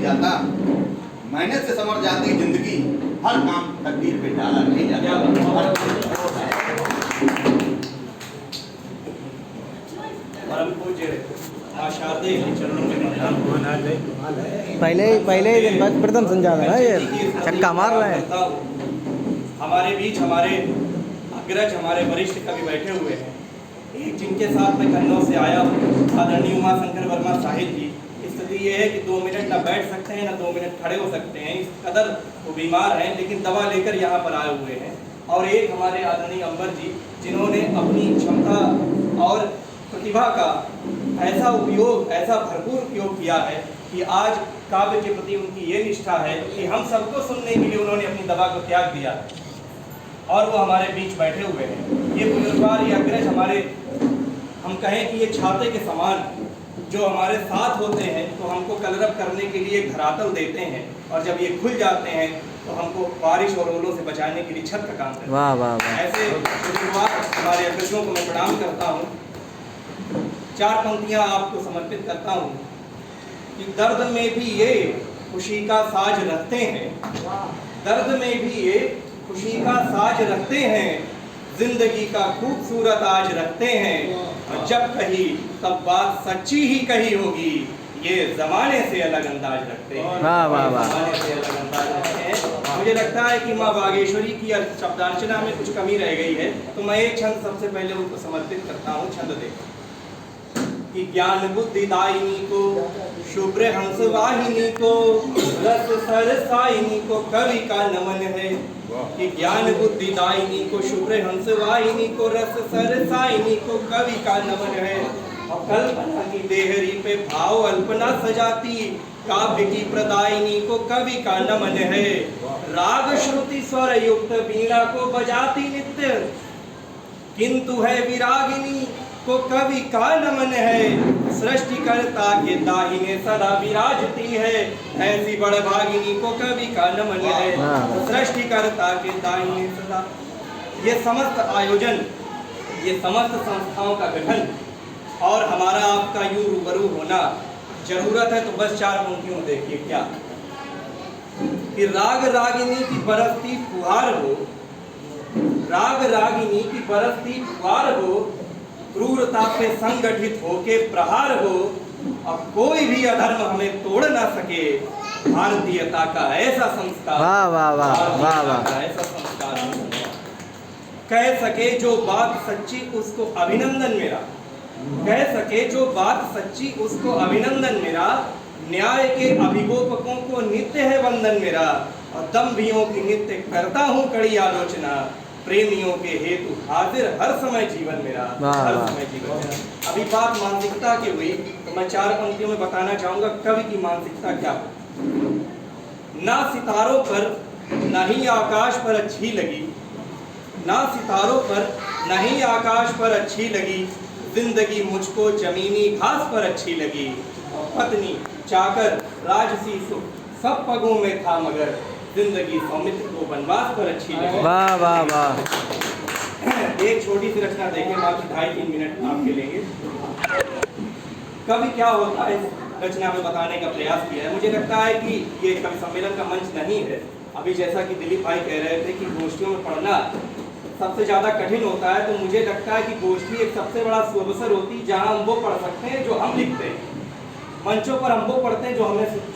नहीं जाता, मेहनत से संवर जाती जिंदगी, हर काम तकदीर पे डाला नहीं जाता। परम पूज्य आशादे के चरणों में पहले ही दिन बाद प्रथम संजा रहा है, ये छक्का मार रहा है। हमारे बीच हमारे अग्रज, हमारे वरिष्ठ कवि बैठे हुए हैं। एक जिनके साथ मैं कन्नौज से आया हूँ, आदरणीय उमाशंकर वर्मा साहिब जी। स्थिति ये है कि 2 मिनट ना बैठ सकते हैं, ना 2 मिनट खड़े हो सकते हैं, इस कदर वो बीमार हैं, लेकिन दवा लेकर यहाँ पर आए हुए हैं। और एक हमारे आदरणीय अंबर जी, जिन्होंने अपनी क्षमता और प्रतिभा का ऐसा उपयोग, ऐसा भरपूर उपयोग किया है कि आज काव्य के प्रति उनकी ये निष्ठा है कि हम सबको सुनने के लिए उन्होंने अपनी दवा को त्याग दिया और वो हमारे बीच बैठे हुए हैं। ये बुजुर्गवार, ये अग्रज हमारे, हम कहें कि ये छाते के समान जो हमारे साथ होते हैं, तो हमको कलरब करने के लिए धरातल देते हैं, और जब ये खुल जाते हैं तो हमको बारिश और ओलों से बचाने के लिए छत का काम करते हैं। वाह वाह वाह। ऐसे बुजुर्गवार हमारे अग्रजों को मैं प्रणाम करता हूँ। 4 पंक्तियाँ आपको समर्पित करता हूँ कि दर्द में भी ये खुशी का साज रखते हैं, दर्द में भी ये खुशी का साज रखते हैं, जिंदगी का खूबसूरत आज रखते हैं, और जब कही तब बात सच्ची ही कही होगी, ये जमाने से अलग अंदाज रखते हैं। वाह वाह वाह। जमाने से अलग अंदाज रखते हैं। मुझे लगता है कि माँ बागेश्वरी की शब्दार्चना में कुछ कमी रह गई है, तो मैं एक छंद सबसे पहले उनको समर्पित करता हूँ। छंद देखो कि ज्ञान बुद्धि दायिनी को, शुभ्र हंस वाहिनी को, रस सरसाइनी को कवि का नमन है। कि ज्ञान बुद्धि दायिनी को, शुभ्र हंस वाहिनी को, रस सरसाइनी को कवि का नमन है। और कल्पना की देहरी पे भाव अल्पना सजाती, काव्य की प्रदायिनी को कवि का नमन है। राग श्रुति स्वर युक्त वीणा को बजाती नित्य, किंतु है विरागिनी को कवि का नमन है। सृष्टिकर्ता के दाहिने सदा विराजती है, ऐसी बड़भागिनी को कवि का नमन है। सृष्टिकर्ता के दाहिने सदा, ये समस्त आयोजन, ये समस्त संस्थाओं का गठन और हमारा आपका यूं रूबरू होना, जरूरत है तो बस 4 पंक्तियों देखिए क्या कि राग रागिनी की बरसती फुहार हो, राग रागिनी की बरसती फुहार हो, क्रूरता पे संगठित होके प्रहार हो, अब कोई भी अधर्म हमें तोड़ ना सके, भारतीयता का ऐसा संस्कार, वाह वाह वाह वाह वाह। ऐसा संस्कार कह सके जो बात सच्ची उसको अभिनंदन मेरा, कह सके जो बात सच्ची उसको अभिनंदन मेरा, न्याय के अभिगोपकों को नित्य है वंदन मेरा, और दम्भियों की नित्य करता हूँ कड़ी आलोचना, प्रेमियों के हेतु हाजिर हर समय जीवन मेरा, हर समय जीवन मेरा। अभी बात मानसिकता की हुई, तो मैं 4 पंक्तियों में बताना चाहूंगा कवि की मानसिकता क्या हो। ना सितारों पर न ही आकाश पर अच्छी लगी, ना सितारों पर न ही आकाश पर अच्छी लगी, जिंदगी मुझको जमीनी घास पर अच्छी लगी, पत्नी चाकर राजसी सुख सब पगों में था, मगर जिंदगी सौमित्र को वनवास पर अच्छी लगी। वाह वाह वाह। एक छोटी सी रचना देखें, मात्र 2.5-3 मिनट आपके लेंगे। कवि क्या होता है इस रचना में बताने का प्रयास किया है। मुझे लगता है कि ये कवि सम्मेलन का मंच नहीं है। अभी जैसा कि दिलीप भाई कह रहे थे कि गोष्ठियों में पढ़ना सबसे ज़्यादा कठिन होता है, तो मुझे लगता है कि गोष्ठी एक सबसे बड़ा अवसर होती है जहाँ हम वो पढ़ सकते हैं जो हम लिखते हैं, मंचों पर हम वो पढ़ते हैं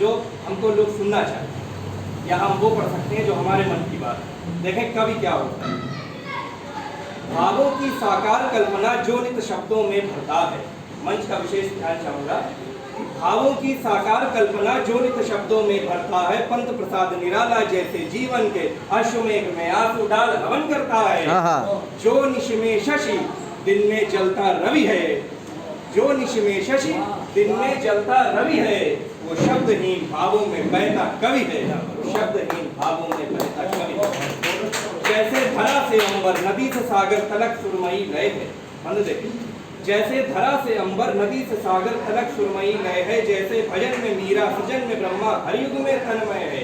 जो हमको लोग सुनना चाहते हैं, या हम वो पढ़ सकते हैं जो हमारे मन की बात है। देखें कवि क्या होता है। भावों की साकार कल्पना जो नित शब्दों में भरता है, मंच का विशेष ध्यान चाहूंगा। भावों की साकार कल्पना जो नित शब्दों में भरता है, पंत प्रसाद निराला जैसे जीवन के अश्वमेघ में आंसू डाल हवन करता है। जो निश में शशि दिन में जलता रवि है, जो निश में शशि दिन में जलता रवि है, वो शब्दहीन भावों में बहता कवि है, वो शब्दहीन भावों में बहता कवि है। जैसे धरा से अंबर नदी से सागर तलक सुरमई गए है, मन देखिए, जैसे धरा से अंबर नदी से सागर तलक सुरमई गए है, जैसे भजन में मीरा सृजन में ब्रह्मा हरियुग में तन्मय है।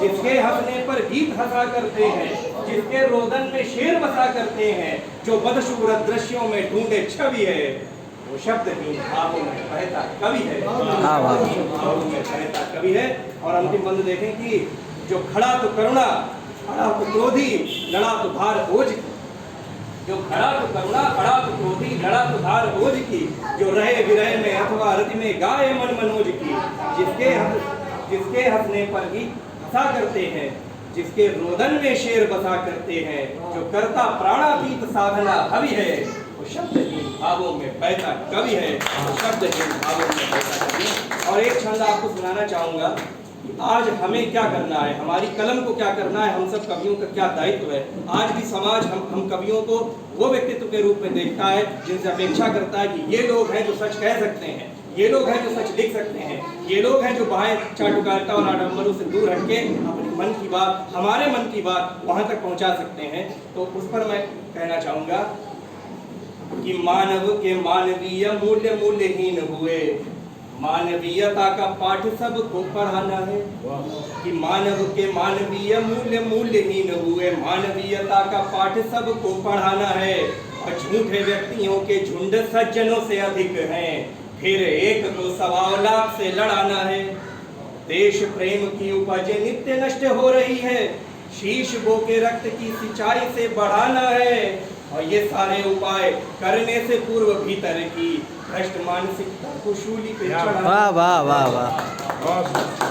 जिसके हंसने पर गीत हंसा करते हैं, जिसके रोदन में शेर बसा करते हैं, जो बदसूरत दृश्यों में ढूंढे छवि है, वो शब्दहीन भावों में बहता कवि है, वाह, वाह। भावों में बहता कवि है। और अंतिम बंद देखें कि जो खड़ा तो करुणा, खड़ा तो क्रोधी, लड़ा तो धार ओज की। जो खड़ा तो करुणा, खड़ा तो क्रोधी, लड़ा तो धार ओज की। जो रहे विरह में अथवा रति में गाए मन मनोज की। जिसके हंसने पर भी हंसा करते हैं, जिसके रोदन में शेर बसा करते हैं। जो करता प्राणातीत साधना हवि है, वो शब्दहीन भावों में बहता कवि है। वो शब्दहीन भावों में बहता कवि है। और एक छंद आपको सुनाना चाहूंगा कि आज हमें क्या करना है, हमारी कलम को क्या करना है, हम सब कवियों का क्या दायित्व है। आज भी समाज हम कवियों को वो व्यक्तित्व के रूप में देखता है जिनसे अपेक्षा करता है कि ये लोग हैं जो सच कह सकते हैं, ये लोग हैं जो सच लिख सकते हैं, ये लोग हैं जो बाहर चाटुकारिता और आडंबरों से दूर हटके अपने मन की बात, हमारे मन की बात वहां तक पहुंचा सकते हैं। तो उस पर मैं कहना चाहूंगा कि मानव के मानवीय मूल्य मूल्यहीन हुए, मानवीयता का पाठ सबको पढ़ाना है। कि मानव के मानवीय मूल्य मूल्यहीन हुए, मानवीयता का पाठ सबको पढ़ाना है। और झूठे व्यक्तियों के झुंड सज्जनों से अधिक हैं, फिर एक को 1.25 लाख से लड़ाना है। देश प्रेम की उपज नित्य नष्ट हो रही है, शीश बो के रक्त की सिंचाई से बढ़ाना है। और ये सारे उपाय करने से पूर्व भीतर की भ्रष्ट मानसिकता को शूली पे चढ़ाना। वाह वाह वाह वाह।